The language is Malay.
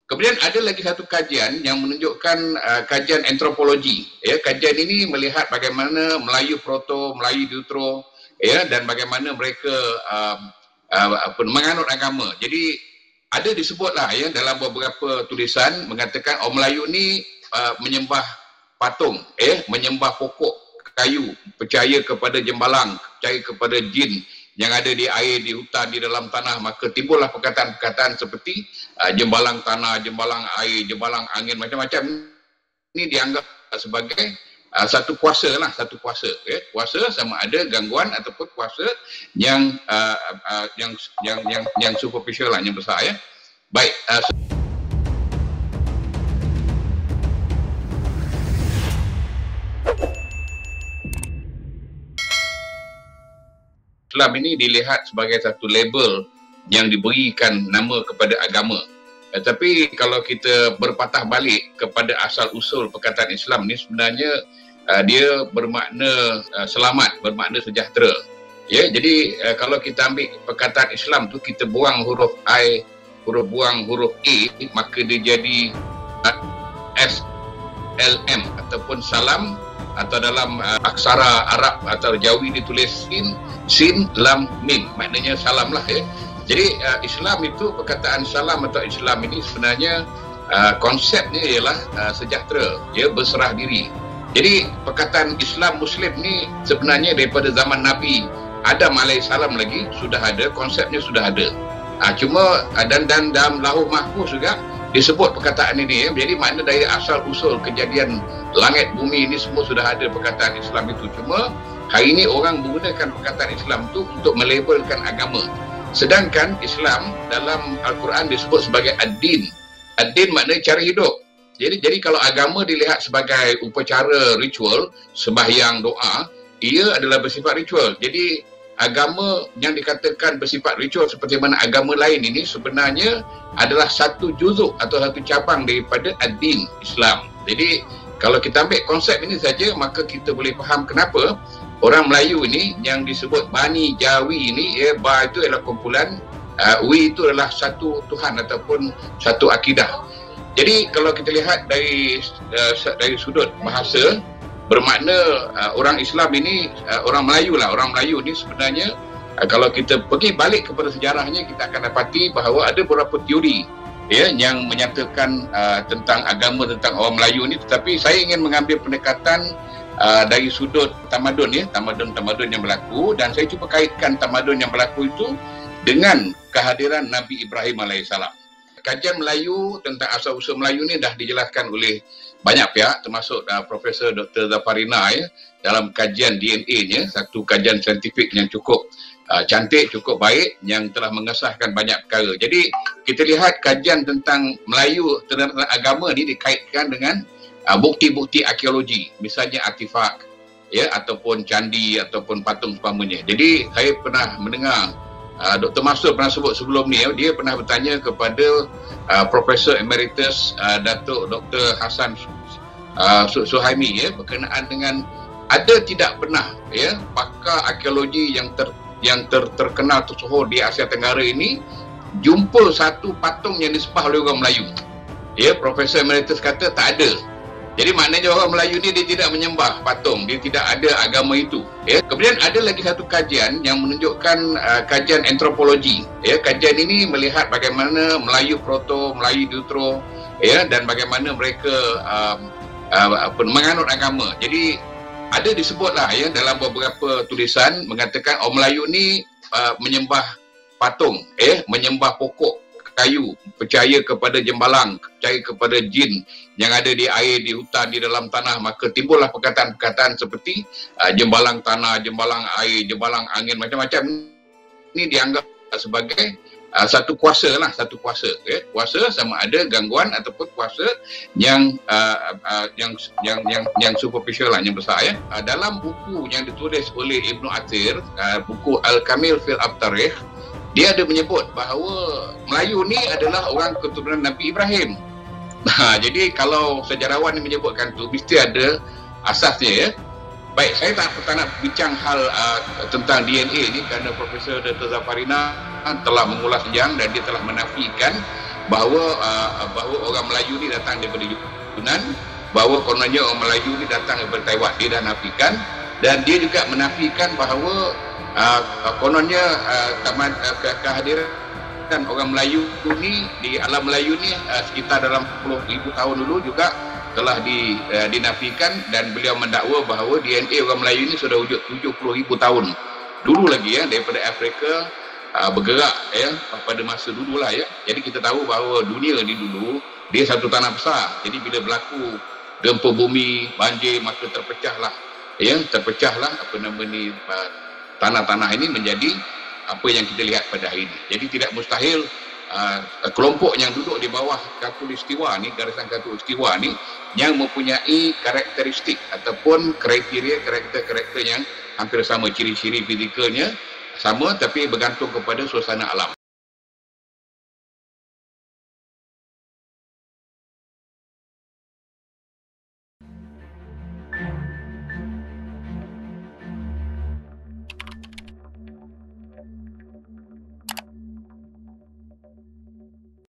Kemudian ada lagi satu kajian yang menunjukkan kajian antropologi. Ya, kajian ini melihat bagaimana Melayu Proto, Melayu Deutero, ya, dan bagaimana mereka menganut agama. Jadi ada disebutlah ya dalam beberapa tulisan mengatakan orang Melayu ni menyembah patung, menyembah pokok kayu, percaya kepada jembalang, percaya kepada jin yang ada di air, di hutan, di dalam tanah. Maka timbullah perkataan-perkataan seperti jembalang tanah, jembalang air, jembalang angin, macam-macam. Ini dianggap sebagai satu kuasa lah, satu kuasa. Kuasa sama ada gangguan ataupun kuasa yang superficial lah, yang besar ya. Baik. Islam ini dilihat sebagai satu label yang diberikan nama kepada agama. Tetapi kalau kita berpatah balik kepada asal-usul perkataan Islam ni, sebenarnya dia bermakna selamat, bermakna sejahtera. Ya, jadi kalau kita ambil perkataan Islam tu, kita buang huruf I, buang huruf A, maka dia jadi SLM ataupun salam, atau dalam aksara Arab atau Jawi ditulis sin lam mim, maknanya salam lah ya. Jadi Islam itu, perkataan salam atau Islam ini sebenarnya konsepnya ialah sejahtera, ya, berserah diri. Jadi perkataan Islam Muslim ni sebenarnya daripada zaman Nabi Adam alaihissalam lagi sudah ada, konsepnya sudah ada. Cuma dan dalam Lauh Mahfuz juga disebut perkataan ini ya. Jadi makna dari asal usul kejadian langit bumi ini semua sudah ada perkataan Islam itu. Cuma hari ini orang menggunakan perkataan Islam itu untuk melabelkan agama. Sedangkan Islam dalam Al-Quran disebut sebagai ad-din. Ad-din maknanya cara hidup. Jadi kalau agama dilihat sebagai upacara ritual, sembahyang, doa, ia adalah bersifat ritual. Jadi agama yang dikatakan bersifat ritual seperti mana agama lain ini sebenarnya adalah satu juzuk atau satu cabang daripada ad-din Islam. Jadi kalau kita ambil konsep ini saja, maka kita boleh faham kenapa orang Melayu ini yang disebut Bani Jawi ini, ya, Ba itu adalah kumpulan, Wi itu adalah satu Tuhan ataupun satu akidah. Jadi kalau kita lihat dari sudut bahasa, bermakna orang Islam ini, orang Melayu lah, orang Melayu ni sebenarnya kalau kita pergi balik kepada sejarahnya, kita akan dapati bahawa ada beberapa teori ya yang menyatakan tentang agama, tentang orang Melayu ni. Tetapi saya ingin mengambil pendekatan dari sudut tamadun ya, tamadun yang berlaku, dan saya cuba kaitkan tamadun yang berlaku itu dengan kehadiran Nabi Ibrahim alaihissalam. Kajian Melayu tentang asal-usul Melayu ni dah dijelaskan oleh banyak pihak, termasuk Profesor Dr. Zafarina ya, dalam kajian DNA-nya, satu kajian saintifik yang cukup cantik, cukup baik, yang telah mengesahkan banyak perkara. Jadi kita lihat kajian tentang Melayu, tentang agama ni dikaitkan dengan bukti-bukti arkeologi, misalnya artifak ya, ataupun candi ataupun patung seumpamanya. Jadi saya pernah mendengar Dr. Masud pernah sebut sebelum ni, dia pernah bertanya kepada Profesor Emeritus Datuk Dr. Hassan Suhaimi ya, berkenaan dengan ada tidak pernah ya pakar arkeologi yang terkenal tersohor di Asia Tenggara ini jumpa satu patung yang disembah oleh orang Melayu. Ya, Profesor Emeritus kata tak ada. Jadi maknanya orang Melayu ni dia tidak menyembah patung, dia tidak ada agama itu. Ya. Kemudian ada lagi satu kajian yang menunjukkan kajian antropologi. Ya, kajian ini melihat bagaimana Melayu Proto, Melayu Deutero, ya, dan bagaimana mereka menganut agama. Jadi ada disebutlah ya dalam beberapa tulisan mengatakan orang Melayu ni menyembah patung, menyembah pokok kayu, percaya kepada jembalang, percaya kepada jin yang ada di air, di hutan, di dalam tanah. Maka timbullah perkataan-perkataan seperti jembalang tanah, jembalang air, jembalang angin, macam-macam. Ini dianggap sebagai satu kuasa lah, satu kuasa. Kuasa sama ada gangguan ataupun kuasa yang superficial lah, yang besar ya. Dalam buku yang ditulis oleh Ibnu Athir, buku Al-Kamil fil Abtarikh, dia ada menyebut bahawa Melayu ni adalah orang keturunan Nabi Ibrahim. Jadi kalau sejarawan yang menyebutkan tu mesti ada asasnya ya. Baik, saya tak nak bincang hal tentang DNA ni kerana Profesor Dr. Zafarina telah mengulas sejang dan dia telah menafikan bahawa orang Melayu ni datang daripada Yunan, bahawa kononnya orang Melayu ni datang daripada Taiwan. Dia dah nafikan, dan dia juga menafikan bahawa kononnya kehadiran orang Melayu ni di alam Melayu ni sekitar dalam 10,000 tahun dulu juga telah dinafikan, dan beliau mendakwa bahawa DNA orang Melayu ni sudah wujud 70,000 tahun dulu lagi daripada Afrika bergerak pada masa dululah Jadi kita tahu bahawa dunia ni dulu dia satu tanah besar. Jadi bila berlaku gempa bumi, banjir, maka terpecahlah apa nama ni tanah-tanah ini menjadi apa yang kita lihat pada hari ini. Jadi tidak mustahil kelompok yang duduk di bawah khatulistiwa ni, garisan khatulistiwa ni, yang mempunyai karakteristik ataupun karakter yang hampir sama, ciri-ciri fizikalnya sama, tapi bergantung kepada suasana alam.